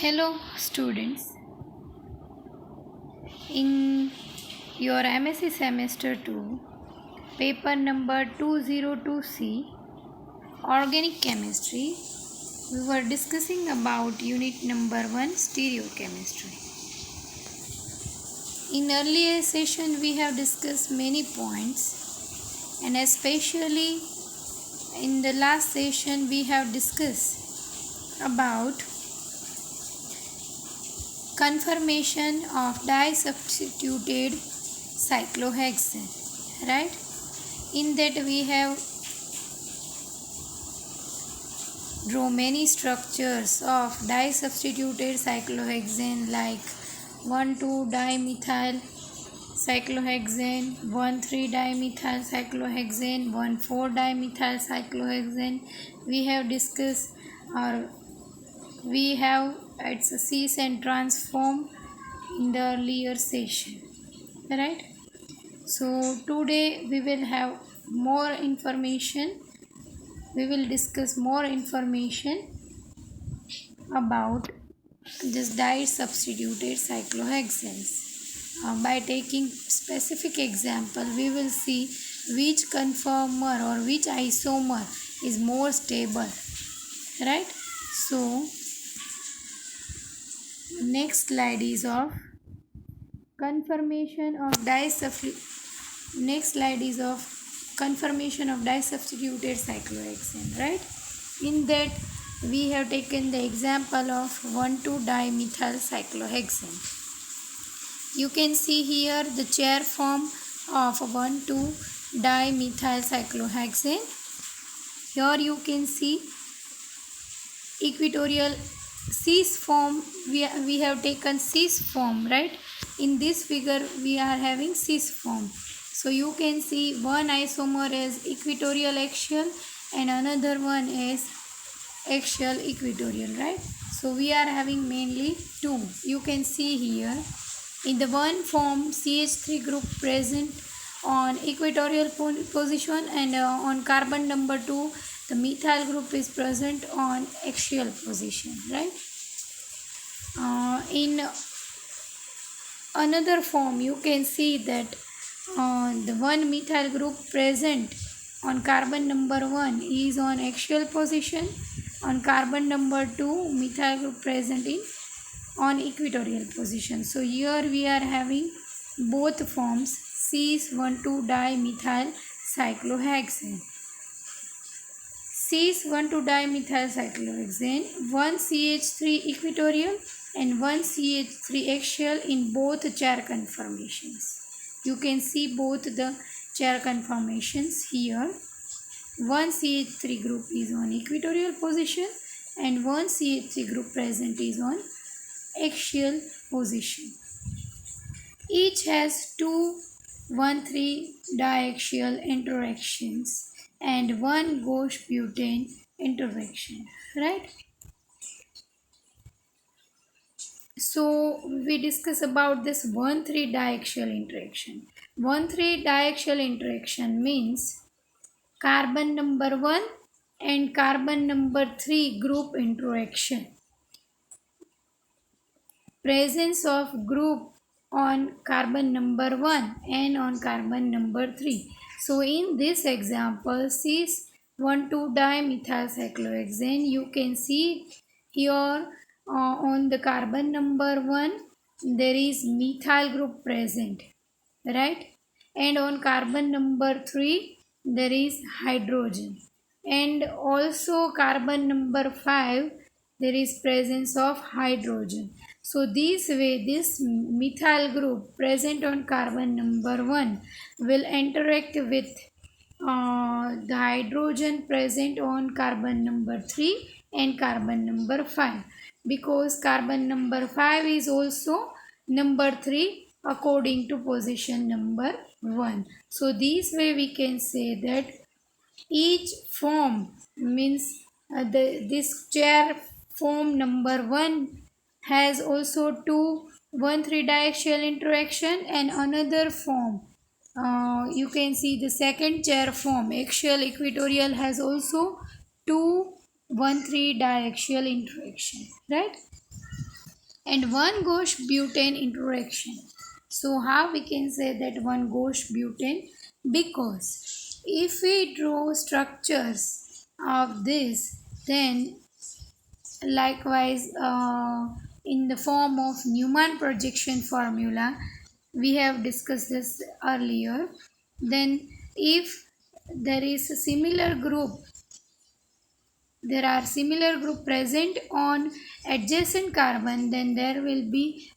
Hello, students. In your MSc Semester 2, paper number 202C, Organic Chemistry, we were discussing about unit number 1, Stereochemistry. In earlier session, we have discussed many points, and especially in the last session, we have discussed about conformation of di-substituted cyclohexane, right? In that we have draw many structures of di-substituted cyclohexane like 1,2-dimethyl cyclohexane, 1,3-dimethyl cyclohexane, 1,4-dimethyl cyclohexane. We have discussed or we have its cis and trans form in the earlier session, right? So today we will have more information. We will discuss more information about this di-substituted cyclohexanes. By taking specific example, we will see which conformer or which isomer is more stable, right? So next slide is of conformation of di-substituted cyclohexane, right? In that we have taken the example of 1,2-dimethyl cyclohexane. You can see here the chair form of 1,2-dimethyl cyclohexane. Here you can see equatorial cis form. We have taken cis form, right? In this figure we are having cis form. So you can see one isomer is equatorial axial and another one is axial equatorial, right? So we are having mainly two. You can see here in the one form CH3 group present on equatorial position, and on carbon number 2 the methyl group is present on axial position, right? In another form you can see that the one methyl group present on carbon number 1 is on axial position. On carbon number 2 methyl group present in on equatorial position. So here we are having both forms cis 1,2-dimethyl cyclohexane. Cis 1,2-dimethyl cyclohexane, one CH3 equatorial and one CH3 axial in both chair conformations. You can see both the chair conformations here. One CH3 group is on equatorial position and one CH3 group present is on axial position. Each has two 1,3 diaxial interactions and one gauche butane interaction, right? So we discuss about this 1,3 diaxial interaction. 1,3 diaxial interaction means carbon number 1 and carbon number 3 group interaction. Presence of group on carbon number 1 and on carbon number 3. So in this example, cis 1,2-dimethyl cyclohexane, you can see here on the carbon number 1 there is methyl group present, right? And on carbon number 3 there is hydrogen, and also carbon number 5 there is presence of hydrogen. So this way this methyl group present on carbon number 1 will interact with the hydrogen present on carbon number 3 and carbon number 5, because carbon number 5 is also number 3 according to position number 1. So this way we can say that each form means this chair form number 1 has also two 1,3 diaxial interaction, and another form you can see the second chair form axial equatorial has also two 1,3 diaxial interaction, right? and 1-gauche butane interaction. So how we can say that 1-gauche butane? Because if we draw structures of this, then likewise in the form of Newman projection formula, we have discussed this earlier. Then if there is a similar group, there are similar group present on adjacent carbon, then there will be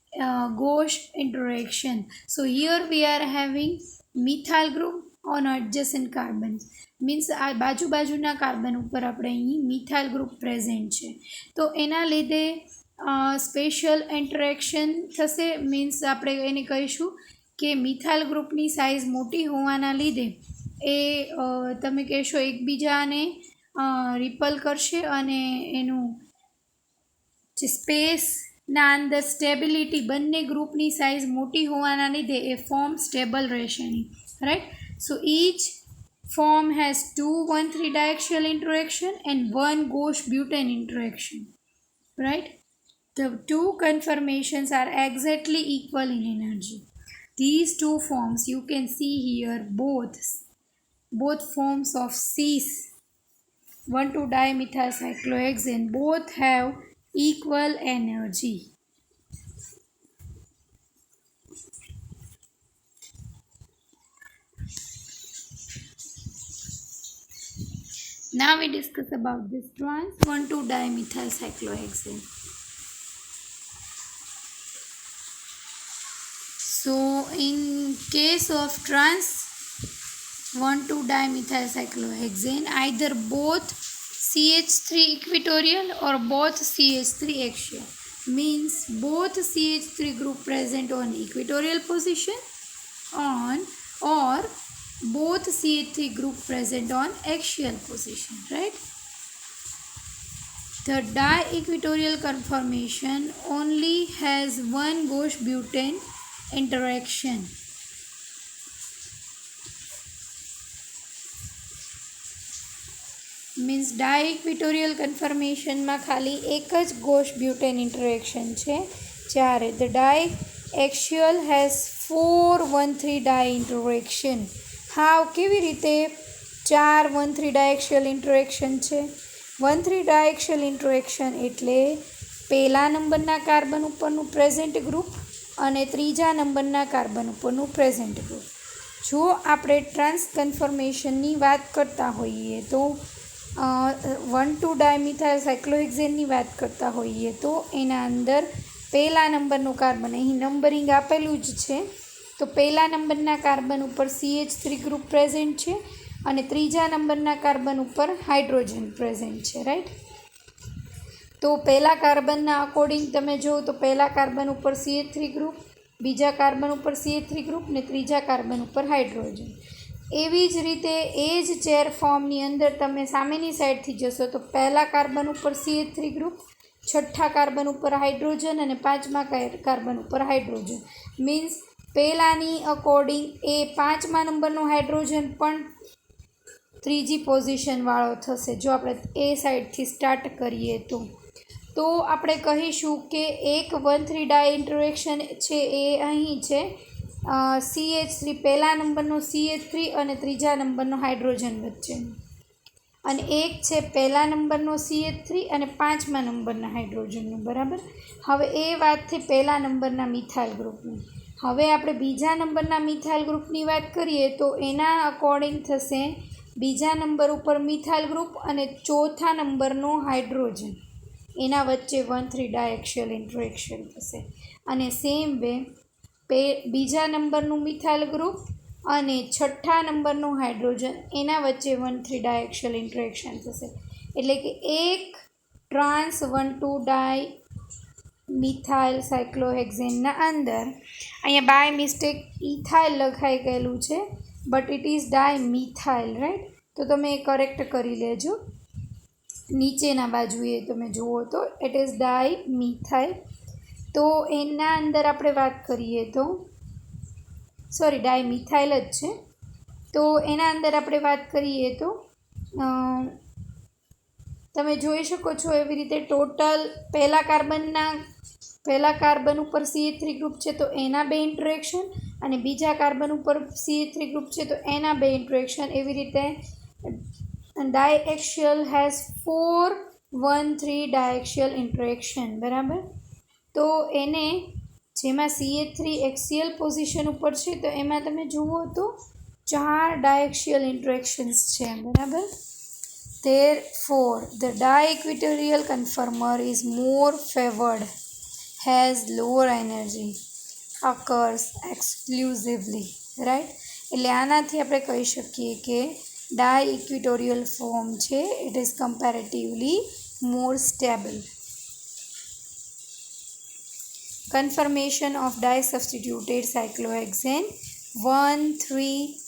gauche interaction. So here we are having methyl group on adjacent carbons, means આ બાજુના carbon ઉપર આપણે અહીં methyl group present છે, તો એના લીધે special interaction થશે. મીન્સ આપણે એને કહીશું કે મિથાઇલ ગ્રુપની સાઇઝ મોટી હોવાના લીધે એ તમે કહેશો એકબીજાને રિપલ કરશે અને એનું જે સ્પેસના અંદર સ્ટેબિલિટી બંને ગ્રુપની સાઇઝ મોટી હોવાના લીધે એ ફોર્મ સ્ટેબલ રહેશે નહીં, right. So each form has 2 1,3 diaxial interaction and 1 gauche butane interaction, right. The two conformations are exactly equal in energy. These two forms you can see here, both forms of cis 1,2-dimethyl cyclohexane, both have equal energy. Now we discuss about this trans 1,2-dimethyl cyclohexane. So in case of trans 1,2-dimethyl cyclohexane, either both CH3 equatorial or both CH3 axial, means both CH3 group present on equatorial position or both CH3 group present on axial position, right. The di-equatorial conformation only has 1 gauche butane interaction. Means diequatorial conformation में खाली एक ज gauche butane interaction है, જ્યારે the diaxial has 4 1,3 di interaction. हाव केवी रीते 4 1,3 डायएक्शियल interaction है? 1,3 डायएक्शियल इंटरेक्शन एटले पहला नंबरना कार्बन उपरનું પ્રેઝન્ટ ગ્રુપ અને ત્રીજા નંબરના કાર્બન ઉપરનું પ્રેઝન્ટ ગ્રુપ. જો આપણે ટ્રાન્સ કન્ફર્મેશનની વાત કરતા હોઈએ તો 1,2-dimethyl cyclohexane વાત કરતા હોઈએ તો એના અંદર પહેલા નંબરનું કાર્બન, અહીં નંબરિંગ આપેલું જ છે, તો પહેલા નંબરના કાર્બન ઉપર CH3 ગ્રુપ પ્રેઝન્ટ છે અને ત્રીજા નંબરના કાર્બન ઉપર હાઇડ્રોજન પ્રેઝન્ટ છે, રાઈટ. તો પહેલા કાર્બનના અકોર્ડિંગ તમે જુઓ તો પહેલા કાર્બન ઉપર CH3 ગ્રુપ, બીજા કાર્બન ઉપર CH3 ગ્રુપ ને ત્રીજા કાર્બન ઉપર હાઇડ્રોજન. એવી જ રીતે એ જ ચેર ફોર્મની અંદર તમે સામેની સાઈડથી જશો તો પહેલા કાર્બન ઉપર CH3 ગ્રુપ, છઠ્ઠા કાર્બન ઉપર હાઇડ્રોજન અને પાંચમા કાર્બન ઉપર હાઇડ્રોજન. મીન્સ પહેલાંની અકોર્ડિંગ એ પાંચમા નંબરનો હાઇડ્રોજન પણ ત્રીજી પોઝિશનવાળો થશે. જો આપણે એ સાઈડથી સ્ટાર્ટ કરીએ તો આપણે કહીશું કે એક 1,3 ડાય ઇન્ટરેક્શન છે એ અહીં છે CH3, પહેલા નંબરનો CH3 અને ત્રીજા નંબરનો હાઇડ્રોજન વચ્ચે, અને એક છે પહેલા નંબરનો CH3 અને પાંચમા નંબરના હાઇડ્રોજનનું, બરાબર. હવે એ વાત થઈ પહેલા નંબરના મિથાઇલ ગ્રુપની. હવે આપણે બીજા નંબરના મિથાઇલ ગ્રુપની વાત કરીએ તો એના અકોર્ડિંગ થશે બીજા નંબર ઉપર મિથાઇલ ગ્રુપ અને ચોથા નંબરનો હાઇડ્રોજન, એના વચ્ચે 1,3 ડાયએક્શિયલ ઇન્ટરેક્શન થશે. અને સેમ વે બીજા નંબરનું મિથાઇલ ગ્રુપ અને છઠ્ઠા નંબરનું હાઇડ્રોજન, એના વચ્ચે 1,3 ડાયએક્શિયલ ઇન્ટરેક્શન થશે. એટલે કે એક ટ્રાન્સ 1,2-ડાયમિથાઇલ સાયક્લોહેક્ઝેનના અંદર અહીંયા બાય મિસ્ટેક ઇથાઇલ લખાઈ ગયેલું છે, but it is dimethyl, right. તો તમે એ કરેક્ટ કરી લેજો. નીચેના બાજુએ તમે જુઓ તો ઇટ ઇઝ ડાયમિથાઇલ. તો એના અંદર આપણે વાત કરીએ તો ડાયમિથાઇલ જ છે. તો એના અંદર આપણે વાત કરીએ તો તમે જોઈ શકો છો એવી રીતે ટોટલ પહેલા કાર્બનના પહેલા કાર્બન ઉપર CH3 ગ્રુપ છે તો એના બે ઇન્ટરેક્શન અને બીજા કાર્બન ઉપર CH3 ગ્રુપ છે તો એના બે ઇન્ટરેક્શન. એવી રીતે ડાયએક્શિયલ હેઝ 4 1 3 ડાયએક્શિયલ ઇન્ટરેક્શન. બરાબર. તો એને જેમાં CH3 એક્સિયલ પોઝિશન ઉપર છે તો એમાં તમે જુઓ તો 4 ડાયએક્શિયલ ઇન્ટરેક્શન્સ છે. બરાબર. Therefore, the diequatorial conformer is more favored, has lower energy, occurs exclusively. Right? એટલે આનાથી આપણે કહી શકીએ કે ડાયઇક્વિટોરિયલ ફોર્મ છે it is comparatively more stable. Conformation of disubstituted cyclohexane 1,3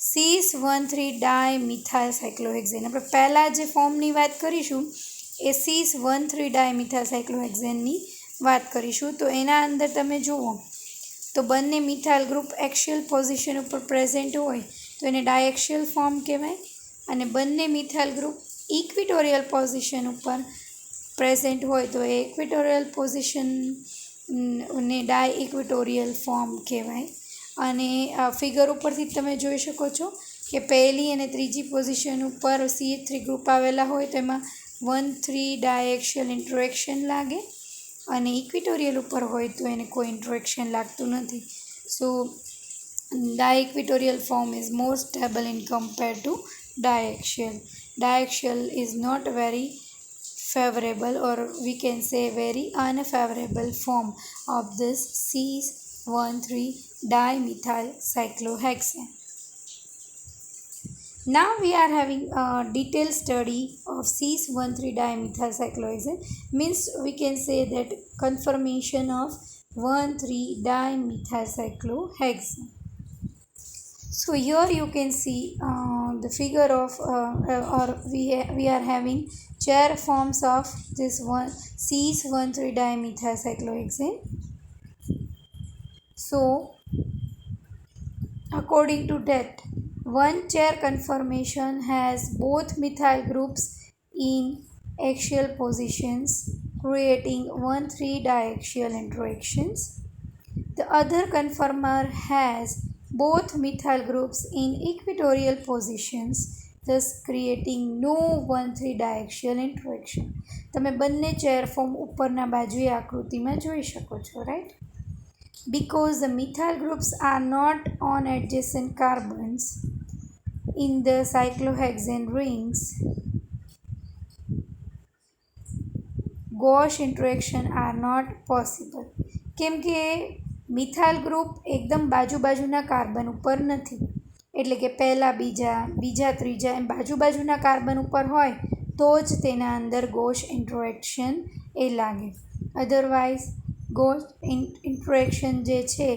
cis-1,3 dimethyl આપણે પહેલાં જે ફોર્મની વાત કરીશું એ cis-1,3 dimethyl cyclohexaneની વાત કરીશું. તો એના અંદર તમે જુઓ તો બંને મિથાઇલ ગ્રુપ એક્સિયલ પોઝિશન ઉપર પ્રેઝન્ટ હોય તો એને ડાયએક્સિયલ ફોર્મ કહેવાય અને બંને મિથાઇલ ગ્રુપ ઇક્વિટોરિયલ પોઝિશન ઉપર પ્રેઝન્ટ હોય તો એ ઇક્વિટોરિયલ પોઝિશન ને ડાયઇક્વિટોરિયલ ફોર્મ કહેવાય. અને ફિગર ઉપરથી તમે જોઈ શકો છો કે પહેલી અને ત્રીજી પોઝિશન ઉપર CH3 ગ્રુપ આવેલા હોય તો એમાં 1,3 ડાયએક્શિયલ ઇન્ટરેક્શન લાગે અને ઇક્વિટોરિયલ ઉપર હોય તો એને કોઈ ઇન્ટરેક્શન લાગતું નથી. So diequatorial form is more stable in compare to diaxial. Diaxial is not very favorable, or we can say very unfavorable form of this cis-1,3 dimethyl cyclohexane. Now we are having a detailed study of cis-1,3 dimethyl cyclohexane. Means we can say that conformation of 1,3 dimethyl cyclohexane. So here you can see the figure of or we are having chair forms of this one cis-1,3 dimethyl cyclohexane. So according to that, one chair conformation has both methyl groups in axial positions creating 1,3 diaxial interactions. The other conformer has both methyl groups in equatorial positions, thus creating no 1,3 diaxial interaction. તમે બંને chair form ઉપરના બાજુએ આકૃતિમાં જોઈ શકો છો. Right? Because the methyl groups are not on adjacent carbons in the cyclohexane rings, Gauss interaction are not possible. કેમ કે મિથાઇલ ગ્રુપ એકદમ બાજુના કાર્બન ઉપર નથી, એટલે કે પહેલા બીજા ત્રીજા એમ બાજુના કાર્બન ઉપર હોય તો જ તેના અંદર ગોસ ઇન્ટરેક્શન એ લાગે. અધરવાઇઝ ગોસ ઇન્ટરેક્શન જે છે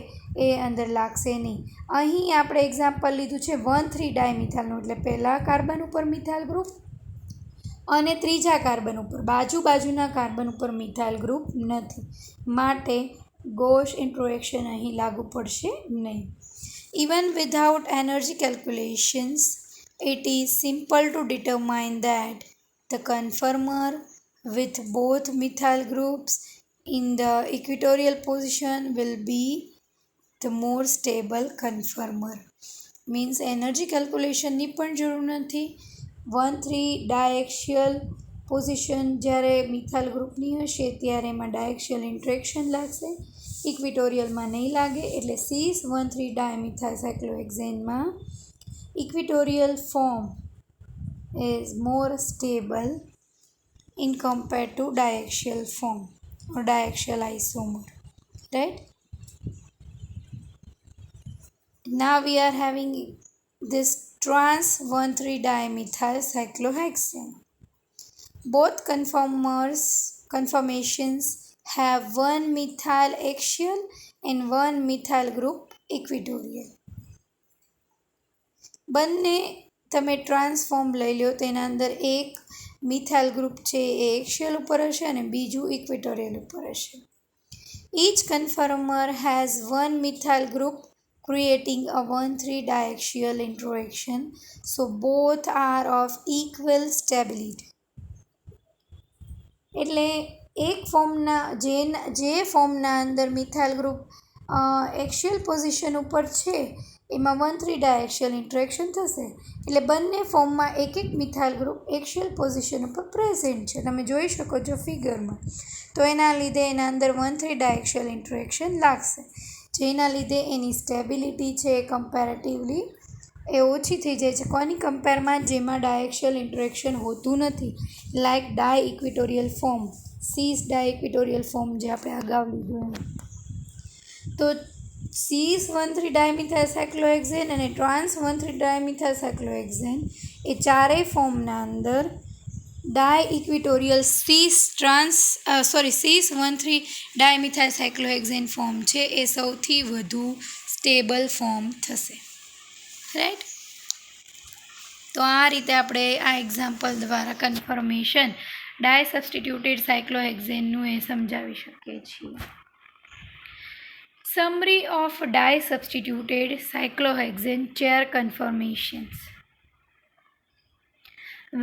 એ અંદર લાગશે નહીં. અહીં આપણે એક્ઝામ્પલ લીધું છે 1,3 ડાયમિથાઇલનું, એટલે પહેલા કાર્બન ઉપર મિથાઇલ ગ્રુપ અને ત્રીજા કાર્બન ઉપર બાજુના કાર્બન ઉપર મિથાઇલ ગ્રુપ નથી, માટે ગોસ ઇન્ટરેક્શન અહીં લાગુ પડશે નહીં. Even without energy calculations, it is simple to determine that the conformer with both methyl groups in the equatorial position will be the more stable conformer. Means energy calculation ની પણ જરૂર નથી. 1,3 ડાયએક્શિયલ position જ્યારે methyl ગ્રુપની હશે ત્યારે એમાં ડાયએક્શિયલ interaction લાગશે, ઇક્વિટોરિયલમાં નહીં લાગે. એટલે cis-1,3 ડાયમિથાઇલ સાયક્લોહેક્ઝેનમાં equatorial form is more stable in compared to diaxial form or diaxial isomer. Right? Now we are having this trans 1,3 dimethyl cyclohexane. Both conformations have one methyl axial and one methyl group equatorial. બંને તમે transform લઈ લો તેના અંદર એક methyl group છે એ axial ઉપર હશે અને બીજું ઇક્વેટોરિયલ ઉપર હશે. Each conformer has one methyl group creating a 1,3 diaxial interaction, so both are of equal stability. એટલે એક ફોર્મના જે ફોર્મના અંદર મિથાઇલ ગ્રુપ એક્સિયલ પોઝિશન ઉપર છે એમાં 1,3 ડાયએક્સિયલ ઇન્ટરેક્શન થશે એટલે બંને ફોર્મમાં એક એક મિથાઇલ ગ્રુપ એક્સિયલ પોઝિશન ઉપર પ્રેઝન્ટ છે, તમે જોઈ શકો છો ફિગરમાં. તો એના લીધે એના અંદર 1,3 ડાયએક્સિયલ ઇન્ટરેક્શન લાગશે, જેના લીધે એની સ્ટેબિલિટી છે કમ્પેરેટિવલી એ ઓછી થઈ જાય છે. કોની કમ્પેરમાં? જેમાં ડાયએક્સિયલ ઇન્ટરેક્શન હોતું નથી, લાઇક ડાય ઇક્વિટોરિયલ ફોર્મ, સીસ ડાય ઇક્વિટોરિયલ ફોર્મ જે આપણે અગાઉ લીધું એમ. તો સીસ 1,3 ડાયમિથાઇલ સાયક્લોહેક્ઝેન અને ટ્રાન્સ 1,3 ડાયમિથાઇલ સાયક્લોહેક્ઝેન એ ચારેય ફોર્મના અંદર ડાય ઇક્વિટોરિયલ સીસ 1,3 ડાયમિથાઇલ સાયક્લોહેક્ઝેન ફોર્મ છે એ સૌથી વધુ સ્ટેબલ ફોર્મ થશે, રાઈટ. તો આ રીતે આપણે આ એક્ઝામ્પલ દ્વારા કન્ફર્મેશન ડાય સબસ્ટિટ્યુટેડ સાયક્લોહેક્ઝેનનું એ સમજાવી શકીએ છીએ. Summary of di-substituted cyclohexane chair conformations.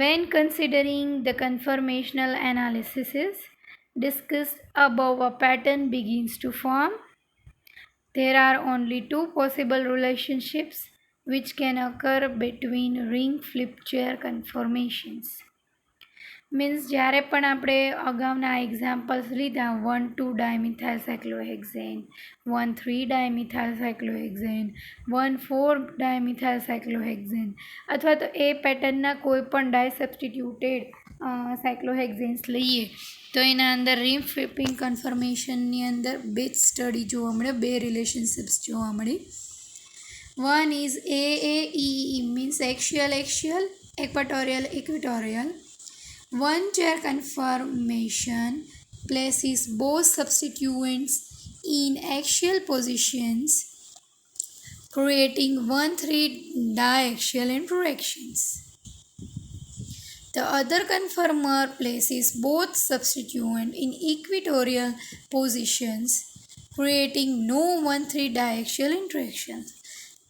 When considering the conformational analysis discussed above, a pattern begins to form. There are only two possible relationships which can occur between ring flip chair conformations. Means જ્યારે પણ આપણે અગાઉના examples લીધા 1,2 dimethyl cyclohexane, 1,3 dimethyl cyclohexane, 1,4 dimethyl cyclohexane અથવા તો એ પેટર્નના કોઈ પણ ડાય substituted સાયક્લોહેક્ઝેન્સ લઈએ તો એના અંદર રિંગ ફ્લિપિંગ કન્ફર્મેશનની અંદર બે જ સ્ટડી જોવા મળે, બે રિલેશનશિપ્સ જોવા મળી. One is AAEE means axial equatorial. One chair conformation places both substituents in axial positions, creating 1,3 diaxial interactions. The other conformer places both substituents in equatorial positions, creating no 1,3 diaxial interactions.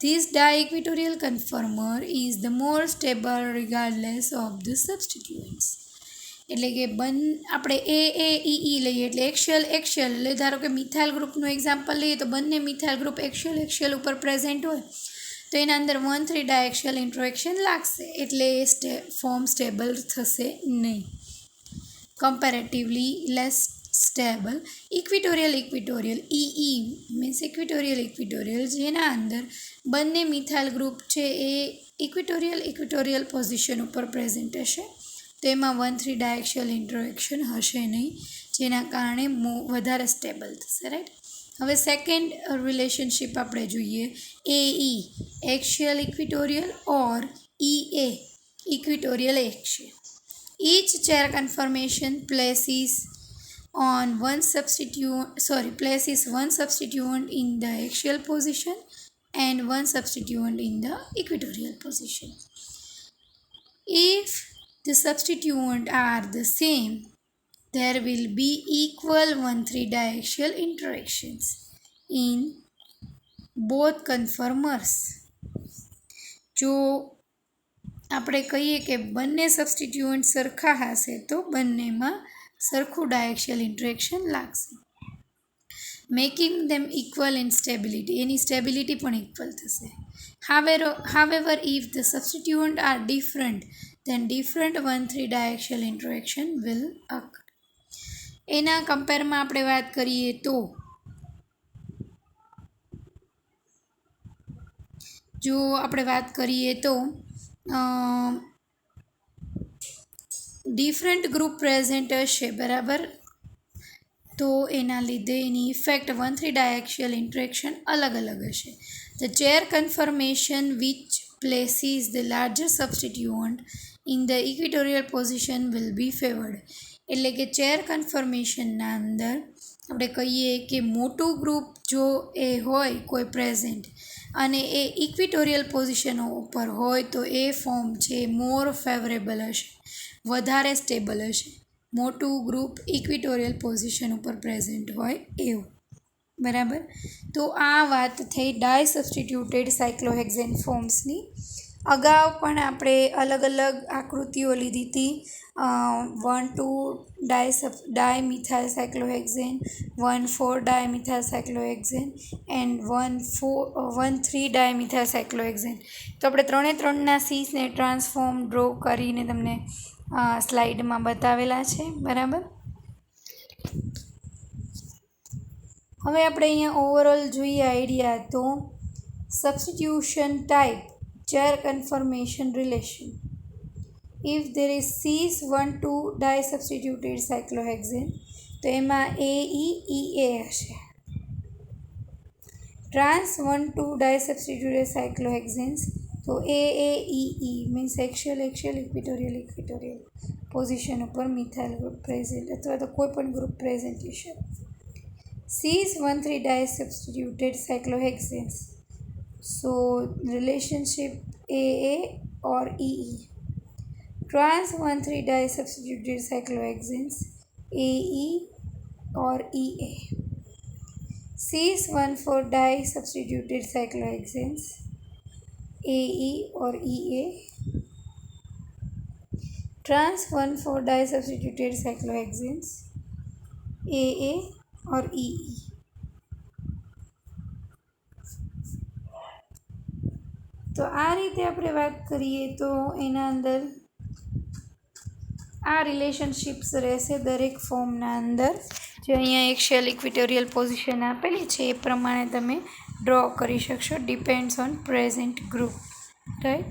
This di-equatorial conformer is the more stable regardless of the substituents. એટલે કે આપણે AAEE લઈએ એટલે axial એટલે ધારો કે methyl ગ્રુપનું example લઈએ તો બંને મિથાઇલ ગ્રુપ એક્સિયલ ઉપર પ્રેઝન્ટ હોય તો એના અંદર 1,3 ડાયએક્સિયલ ઇન્ટરેક્શન લાગશે એટલે એ ફોર્મ સ્ટેબલ થશે નહીં, comparatively less stable. Equatorial EE means equatorial જેના અંદર બંને મિથાઇલ ગ્રુપ છે એ ઇક્વિટોરિયલ પોઝિશન ઉપર પ્રેઝન્ટ હશે તો એમાં 1,3 ડાયએક્સિયલ ઇન્ટરેક્શન હશે નહીં, જેના કારણે વધારે સ્ટેબલ થશે, રાઈટ. હવે સેકન્ડ રિલેશનશિપ આપણે જોઈએ AE axial equatorial or EA equatorial axial. Each chair conformation places one substituent in the axial position and one substituent in the equatorial position. If the substituents are the same, there will be equal 1,3 diaxial interactions in both conformers. જો આપણે કહીએ કે બંને સબસ્ટિટ્યુઅન્ટ સરખા હશે તો બંનેમાં સરખું ડાયએક્સિયલ ઇન્ટરેક્શન લાગશે, making them equal in stability, any stability પણ ઇક્વલ થશે. However, if the substituents are different, then different 1,3 diaxial interaction will occur. એના કમ્પેરમાં આપણે વાત કરીએ તો ડિફરન્ટ ગ્રુપ પ્રેઝન્ટ હશે, બરાબર, તો એના લીધે એની ઇફેક્ટ 1,3 ડાયએક્સિયલ ઇન્ટરેક્શન અલગ હશે. The chair conformation which places the larger substituent in the equatorial position will be favored. એટલે કે ચેર કન્ફર્મેશનના અંદર આપણે કહીએ કે મોટું ગ્રુપ જો એ હોય કોઈ પ્રેઝન્ટ અને એ ઇક્વિટોરિયલ પોઝિશનો ઉપર હોય તો એ ફોર્મ છે મોર ફેવરેબલ હશે, વધારે સ્ટેબલ હશે, મોટું ગ્રુપ ઇક્વિટોરિયલ પોઝિશન ઉપર પ્રેઝન્ટ હોય એવું, બરાબર. તો આ વાત થઈ ડાય સબસ્ટિટ્યુટેડ સાયક્લોહેક્ઝેન ફોર્મ્સની. અગાઉ પણ આપણે અલગ અલગ આકૃતિઓ લીધી હતી 1,2 dimethyl cyclohexane 1,4 dimethyl cyclohexane and 1,3 dimethyl cyclohexane. તો આપણે ત્રણના સીસને ટ્રાન્સફોર્મ ડ્રો કરીને તમને સ્લાઇડમાં બતાવેલા છે. બરાબર. હવે આપણે અહીંયા ઓવરઓલ જોઈએ આઈડિયા. તો substitution type chair conformation relation. If there is cis 1,2 disubstituted cyclohexane તો એમાં AEEA હશે. Trans 1,2 disubstituted cyclohexanes તો AAEE means axial equatorial position ઉપર મિથાઇલ ગ્રુપ પ્રેઝન્ટ અથવા તો કોઈ પણ group presentation. cis 1,3 disubstituted cyclohexanes so relationship AA or EE. Trans 1,3 disubstituted cyclohexanes AE or EA. Cis 1,4 disubstituted cyclohexanes AE or EA. Trans 1,4 disubstituted cyclohexanes AA or EE. તો આ રીતે આપણે વાત કરીએ તો એના અંદર આ રિલેશનશિપ્સ રહેશે દરેક ફોર્મના અંદર. જે અહીંયા એક્સિયલ ઇક્વિટોરિયલ પોઝિશન આપેલી છે એ પ્રમાણે તમે ડ્રો કરી શકશો. Depends on present group, right.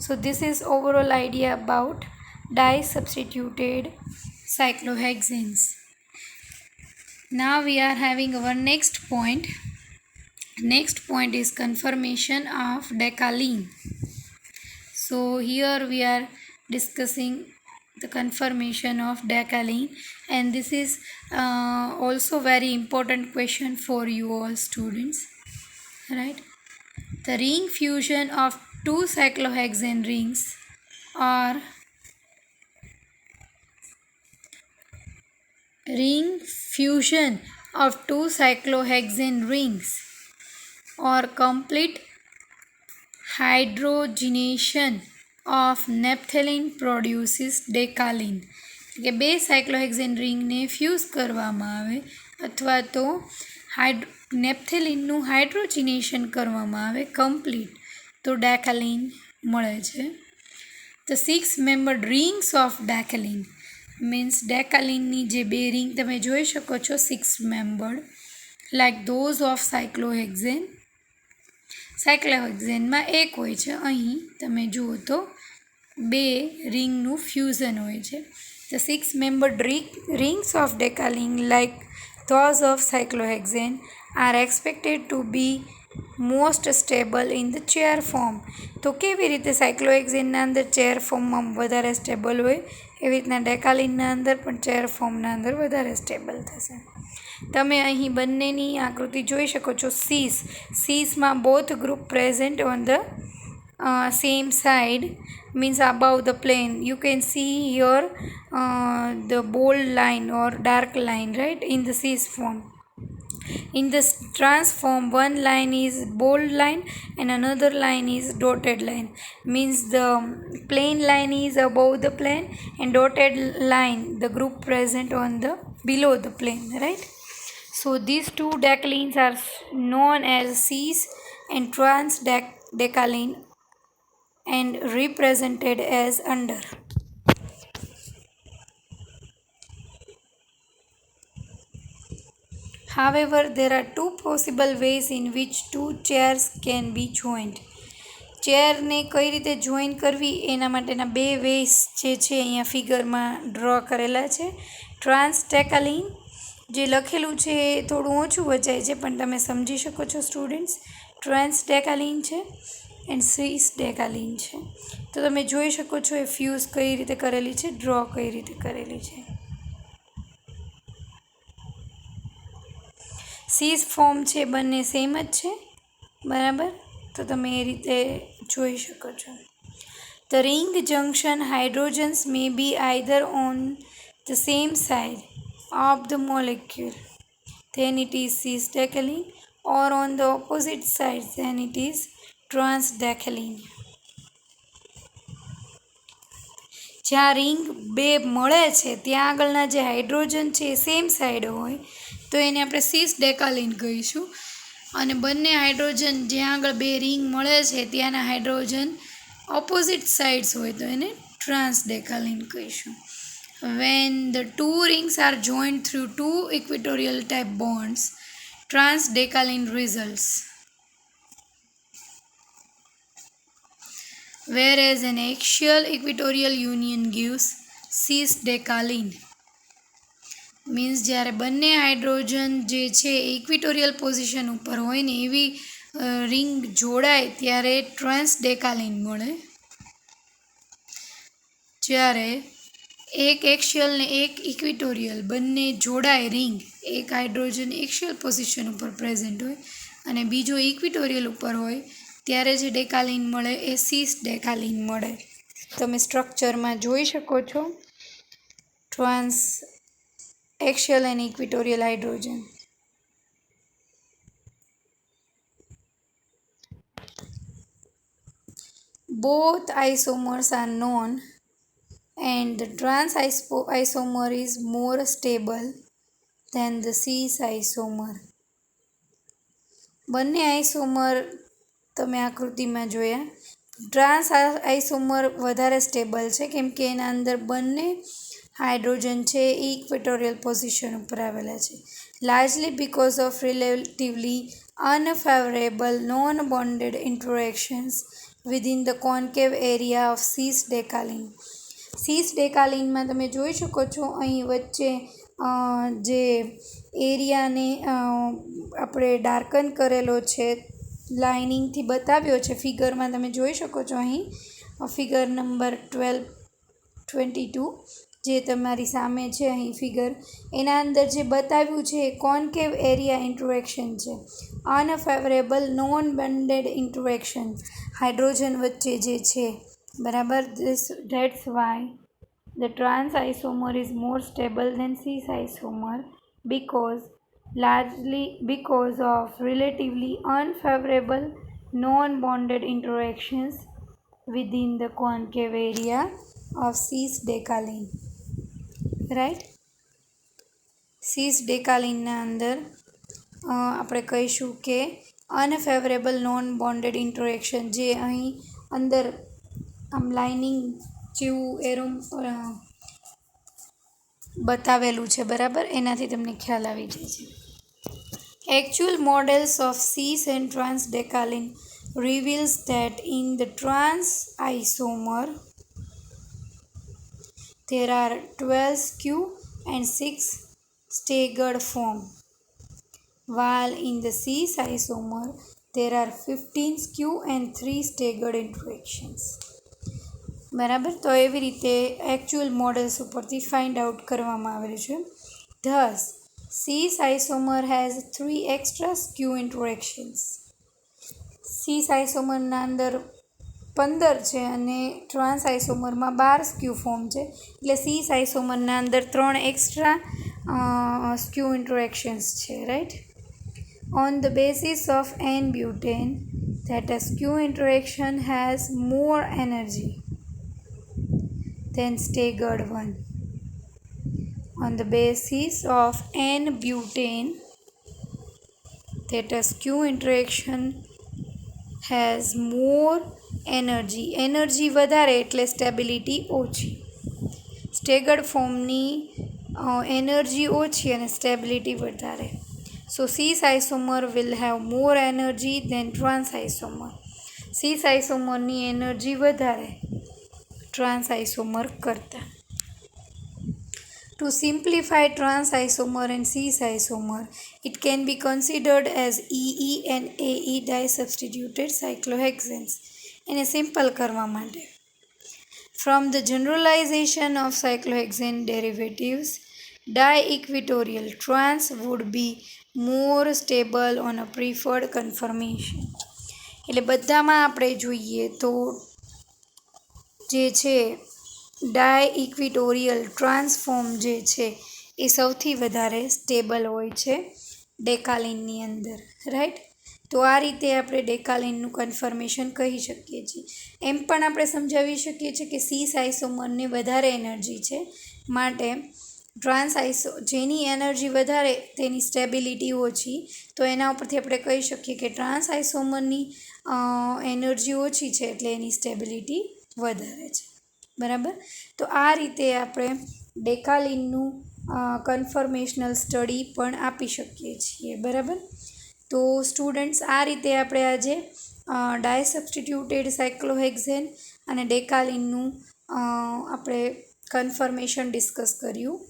So this is overall idea about disubstituted cyclohexanes. Now we are having our next point. Next point is conformation of decalene. So here we are discussing the conformation of decalene, and this is also very important question for you all students, right? The ring fusion of two cyclohexane rings or ring fusion of two cyclohexane rings or complete hydrogenation of naphthalene produces decalene. કે બે cyclohexene રિંગને fuse કરવામાં આવે અથવા તો નેપ્થેલિનનું hydrogenation કરવામાં આવે complete તો decalin મળે છે. The 6 membered rings of decalin means ડેકાલીનની જે બે રિંગ તમે જોઈ શકો છો 6 membered like those of cyclohexane. સાયક્લોહેક્ઝેનમાં એક હોય છે, અહીં તમે જુઓ તો બે રિંગનું ફ્યુઝન હોય છે. The 6 membered rings of decalene like those of cyclohexane are expected to be most stable in the chair form. તો કેવી રીતે સાયક્લોહેક્ઝેનના અંદર ચેર ફોર્મમાં વધારે સ્ટેબલ હોય એવી રીતના ડેકાલીનના અંદર પણ ચેર ફોર્મના અંદર વધારે સ્ટેબલ થશે. તમે અહીં બંનેની આકૃતિ જોઈ શકો છો. સીસમાં both group present on the same side means above the plane. You can see here the bold line or dark line, right, in the cis form. In the trans form, one line is bold line and another line is dotted line. Means the plain line is above the plane and dotted line the group present on the below the plane, right? So these two decalenes are known as cis and trans decalene and represented as under. However, there are two possible ways in which two chairs can be joined. ચેરને કઈ રીતે join કરવી એના માટેના બે ways જે છે અહીંયા ફિગરમાં draw કરેલા છે. ટ્રાન્સ ડેકાલીન જે લખેલું છે એ થોડું ઓછું વચાય છે પણ તમે સમજી શકો છો સ્ટુડન્ટ્સ. ટ્રાન્સ ડેકાલીન છે એન્ડ સીસ ડેકાલીન છે. તો તમે જોઈ શકો છો એ ફ્યુઝ કઈ રીતે કરેલી છે, ડ્રો કઈ રીતે કરેલી છે. સીસ ફોર્મ છે બંને સેમ જ છે, બરાબર. તો તમે એ રીતે જોઈ શકો છો. The ring junction hydrogens may be either on the same side of the molecule then it is cis decalene or on the opposite side then it is trans decalene. જ્યાં રિંગ બે મળે છે ત્યાં આગળના જે હાઇડ્રોજન છે એ same side હોય તો એને આપણે સિસ ડેકાલીન કહીશું. અને બંને હાઇડ્રોજન જ્યાં આગળ બે રિંગ મળે છે ત્યાંના હાઇડ્રોજન ઓપોઝિટ સાઇડ્સ હોય તો એને ટ્રાન્સ ડેકાલીન કહીશું. When the two rings are joined through two equatorial type bonds, trans decalin results. Whereas an axial equatorial union gives cis decalin. Means જ્યારે બંને હાઇડ્રોજન જે છે ઇક્વિટોરિયલ પોઝિશન ઉપર હોય ને એવી રિંગ જોડાય ત્યારે ટ્રાન્સ ડેકાલીન મળે. જ્યારે એક એક્શિયલ ને એક ઇક્વિટોરિયલ બંને જોડાય રિંગ, એક હાઇડ્રોજન એક્શિયલ પોઝિશન ઉપર પ્રેઝન્ટ હોય અને બીજો ઇક્વિટોરિયલ ઉપર હોય ત્યારે જે ડેકાલીન મળે એ સિસ ડેકાલીન મળે. તમે સ્ટ્રક્ચરમાં જોઈ શકો છો trans axial and equatorial hydrogen. Both isomers are known and the trans isomer is more stable than the cis isomer. બંને આઇસોમર તમે આકૃતિમાં જોયા. ટ્રાન્સ આઇસોમર વધારે સ્ટેબલ છે કેમ કે એના અંદર બંને હાઇડ્રોજન છે એ ઇક્વેટોરિયલ પોઝિશન ઉપર આવેલા છે. Largely because of relatively unfavourable non bonded interactions within the concave area of cis decalin. Cis ડેકાલીનમાં તમે જોઈ શકો છો અહીં વચ્ચે જે એરિયાને આપણે ડાર્કન કરેલો છે, લાઇનિંગથી બતાવ્યો છે ફિગરમાં તમે જોઈ શકો છો. અહીં ફિગર નંબર 22 જે તમારી સામે છે અહીં ફિગર, એના અંદર જે બતાવ્યું છે એ કોન્કેવ એરિયા ઇન્ટરેક્શન છે. Unfavourable non bonded interaction hydrogen વચ્ચે જે છે, બરાબર. That's why the trans isomer is more stable than cis isomer because of relatively unfavorable non-bonded interactions within the concave area of cis decalin. Right. Cis ડેકાલીનના અંદર આપણે કહીશું કે unfavourable non bonded interaction જે અહીં અંદર આમ લાઇનિંગ જેવું એરોમ બતાવેલું છે, બરાબર, એનાથી તમને ખ્યાલ આવી જાય છે. Actual models of cis and trans decalin reveals that in the trans isomer there are 12 skew and 6 staggered form, while in the cis isomer there are 15 skew and 3 staggered interactions. બરાબર. તો એવી રીતે એકચ્યુઅલ મોડલ્સ ઉપરથી find out કરવામાં આવેલું છે. Thus, cis isomer has 3 extra skew interactions. cis આઇસોમરના અંદર 15 છે અને ટ્રાન્સ આઇસોમરમાં 12 સ્ક્યુ ફોર્મ છે. એટલે cis આઇસોમરના અંદર 3 એક્સ્ટ્રા સ્ક્યુ ઇન્ટરેક્શન્સ છે, right. On the basis of N-butane, that a skew interaction has more energy than staggered one. On the basis of N-butane, that a skew interaction has more energy. Energy વધારે એટલે stability ઓછી. Staggered ફોર્મની energy ઓછી અને stability વધારે. So cis isomer will have more energy than trans isomer. Cis આઇસોમરની energy વધારે trans isomer કરતાં. To simplify trans isomer and cis isomer, it can be considered as EE and AE disubstituted cyclohexanes. એને simple કરવા માટે from the generalization of cyclohexane derivatives, di-equatorial trans would be more stable on a preferred conformation. એટલે બધામાં આપણે જોઈએ તો જે છે ડાય-ઇક્વિટોરિયલ ટ્રાન્સફોર્મ જે છે એ સૌથી વધારે સ્ટેબલ હોય છે ડેકાલીનની અંદર, રાઈટ. તો આ રીતે આપણે ડેકાલીનનું કન્ફર્મેશન કહી શકીએ છીએ. એમ પણ આપણે સમજાવી શકીએ છીએ કે સીસ આઇસોમરની વધારે એનર્જી છે, માટે ટ્રાન્સ આઇસો જેની એનર્જી વધારે તેની સ્ટેબિલિટી ઓછી, તો એના ઉપરથી આપણે કહી શકીએ કે ટ્રાન્સ આઇસોમરની એનર્જી ઓછી છે એટલે એની સ્ટેબિલિટી વધારે છે. બરાબર. તો આ રીતે આપણે ડેકાલીનનું કન્ફર્મેશનલ સ્ટડી પણ આપી શકીએ છીએ. બરાબર. તો સ્ટુડન્ટ્સ, આ રીતે આપણે આજે ડાયસબસ્ટિટ્યુટેડ સાયક્લોહેક્ઝેન અને ડેકાલીનનું આપણે કન્ફર્મેશન ડિસ્કસ કર્યું.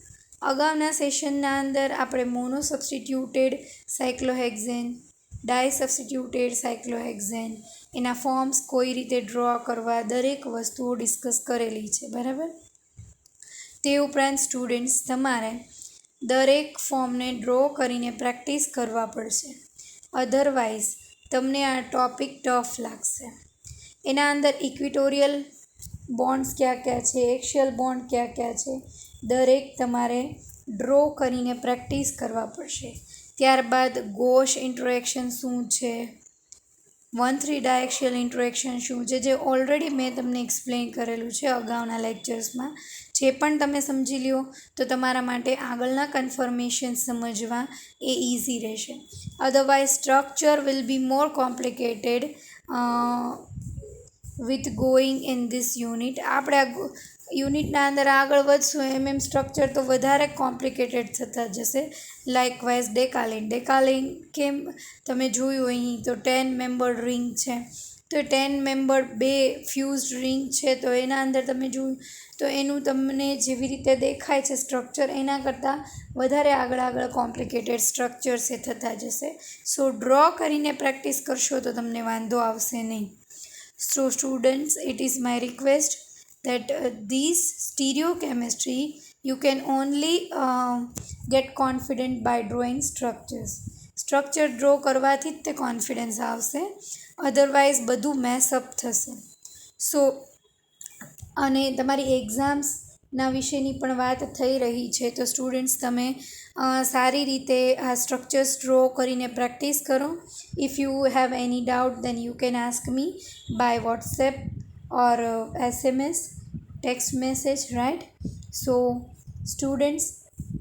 અગાઉના સેશનના અંદર આપણે મોનોસબસ્ટિટ્યુટેડ સાયક્લોહેક્ઝેન, ડાયસબસ્ટિટ્યુટેડ સાયક્લોહેક્ઝેન, એના ફોર્મ્સ કોઈ રીતે ડ્રો કરવા, દરેક વસ્તુઓ ડિસ્કસ કરેલી છે. બરાબર. તે ઉપરાંત સ્ટુડન્ટ્સ, તમારે દરેક ફોર્મને ડ્રો કરીને પ્રેક્ટિસ કરવા પડશે, અધરવાઇઝ તમને આ ટૉપિક ટફ લાગશે. એના અંદર ઇક્વિટોરિયલ બોન્ડ્સ ક્યાં ક્યાં છે, એક્શિયલ બોન્ડ ક્યાં ક્યાં છે, દરેક તમારે ડ્રો કરીને પ્રેક્ટિસ કરવા પડશે. ત્યારબાદ ગોશ ઇન્ટરેક્શન શું છે, 1,3 ડાયએક્શિયલ ઇન્ટરેક્શન શું છે, જે ઓલરેડી મેં તમને એક્સપ્લેન કરેલું છે અગાઉના લેક્ચર્સમાં. જે પણ તમે સમજી લ્યો તો તમારા માટે આગળના કન્ફર્મેશન સમજવા એ ઇઝી રહેશે. Otherwise structure will be more complicated with going in this unit. આપણે આ યુનિટના અંદર આગળ વધશું એમ સ્ટ્રક્ચર તો વધારે કોમ્પ્લિકેટેડ થતા જશે. લાઇકવાઇઝ ડેકાલીન કેમ તમે જોયું અહીં તો 10 મેમ્બર્ડ રિંગ છે, તો 10 મેમ્બર્ડ 2 ફ્યુઝડ રિંગ છે, તો એના અંદર તમે જોયું તો એનું તમને જેવી રીતે દેખાય છે સ્ટ્રક્ચર, એના કરતાં વધારે આગળ કોમ્પ્લિકેટેડ સ્ટ્રક્ચર્સ એ થતા જશે. સો ડ્રો કરીને પ્રેક્ટિસ કરશો તો તમને વાંધો આવશે નહીં. So students, it is my request that this stereochemistry you can only get confident by drawing structures. Structure draw કરવાથી જ તે કોન્ફિડન્સ આવશે, અધરવાઇઝ બધું મેસઅપ થશે. સો અને તમારી એક્ઝામ્સના વિશેની પણ વાત થઈ રહી છે, તો સ્ટુડન્ટ્સ તમે સારી રીતે આ સ્ટ્રક્ચર્સ ડ્રો કરીને પ્રેક્ટિસ કરો. If you have any doubt then you can ask me by WhatsApp or SMS, text message, right? So students,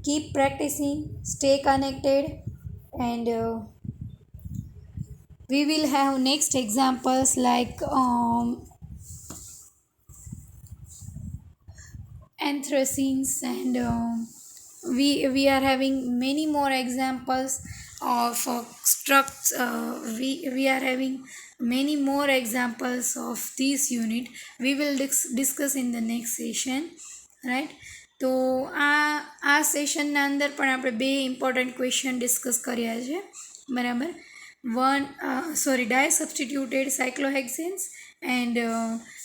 keep practicing, stay connected, and we will have next examples like anthracenes, and we are having many more examples of we are having many more examples of this unit. We will discuss in the next session, right? તો આ સેશનના અંદર પણ આપણે 2 important question discuss કર્યા છે. બરાબર. ડાયસબસ્ટિટ્યુટેડ સાયક્લોહેક્ઝેન્સ and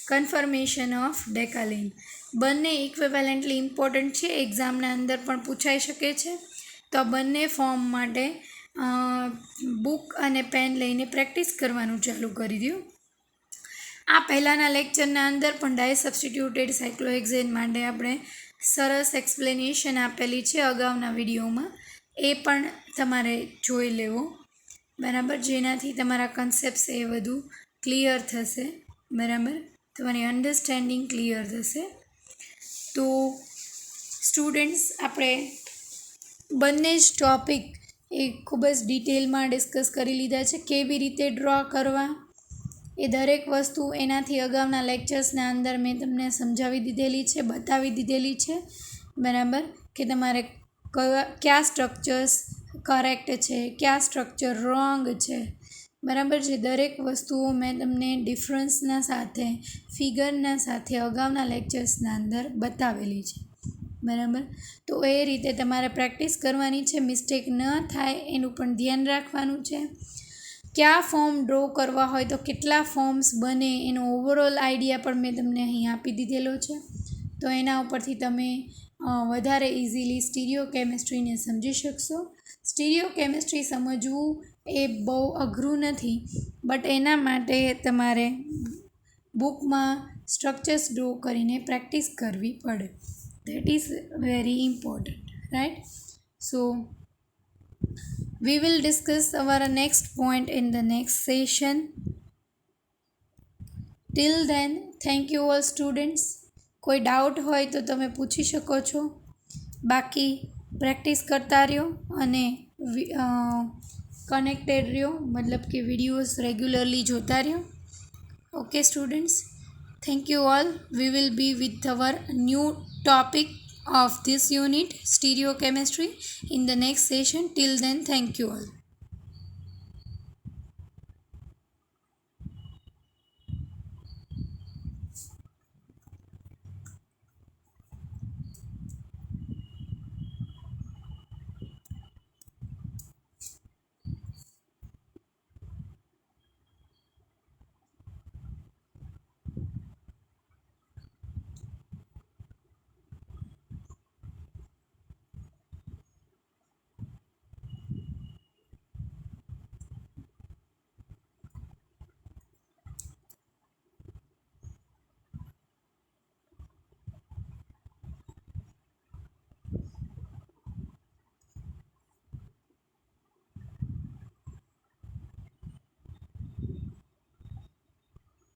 confirmation of ડેકાલીન. બંને ઇક્વિવેલન્ટલી important છે, એક્ઝામના અંદર પણ પૂછાઈ શકે છે. તો આ બંને ફોર્મ માટે બુક અને પેન લઈને પ્રેક્ટિસ કરવાનું ચાલુ કરી દો. આ પહેલાંના લેક્ચરના અંદર પણ ડાયસબસ્ટિટ્યુટેડ સાયક્લોહેક્ઝેન માટે આપણે સરસ એક્સપ્લેનેશન આપેલી છે અગાઉના વિડીયોમાં, એ પણ તમારે જોઈ લેવો. બરાબર. જેનાથી તમારા કન્સેપ્ટ્સ એ વધુ ક્લિયર થશે. બરાબર. તમારી અન્ડરસ્ટેન્ડિંગ ક્લિયર થશે. તો સ્ટુડન્ટ્સ, આપણે બંને જ ટૉપિક એ ખૂબ જ ડિટેલમાં ડિસ્કસ કરી લીધા છે. કેવી રીતે ડ્રો કરવા એ દરેક વસ્તુ એનાથી અગાઉના લેક્ચર્સના અંદર મેં તમને સમજાવી દીધેલી છે, બતાવી દીધેલી છે. બરાબર. કે તમારે કયા સ્ટ્રક્ચર્સ કરેક્ટ છે, કયા સ્ટ્રક્ચર રોંગ છે. બરાબર છે. દરેક વસ્તુઓ મેં તમને ડિફરન્સના સાથે, ફિગરના સાથે અગાઉના લેક્ચર્સના અંદર બતાવેલી છે. બરાબર. તો એ રીતે તમારે પ્રેક્ટિસ કરવાની છે, મિસ્ટેક ન થાય એનું પણ ધ્યાન રાખવાનું છે. કયા ફોર્મ ડ્રો કરવા હોય તો કેટલા ફોર્મ્સ બને એનો ઓવરઓલ આઈડિયા પણ મેં તમને અહીં આપી દીધેલો છે. તો એના ઉપરથી તમે વધારે ઇઝીલી સ્ટીરિયોકેમિસ્ટ્રીને સમજી શકશો. સ્ટીરિયોકેમિસ્ટ્રી સમજવું એ બહુ અઘરું નથી, બટ એના માટે તમારે બુકમાં સ્ટ્રક્ચર્સ ડ્રો કરીને પ્રેક્ટિસ કરવી પડે. That is very important, right? So We will discuss our next point in the next session. Till then, thank you all students. કોઈ ડાઉટ હોય તો તમે પૂછી શકો છો. બાકી પ્રેક્ટિસ કરતા રહ્યો અને કનેક્ટેડ રહ્યો, મતલબ કે વિડીયોઝ રેગ્યુલરલી જોતા રહ્યો. Okay students, thank you all. We will be with our new topic of this unit, stereochemistry, in the next session. Till then, thank you all.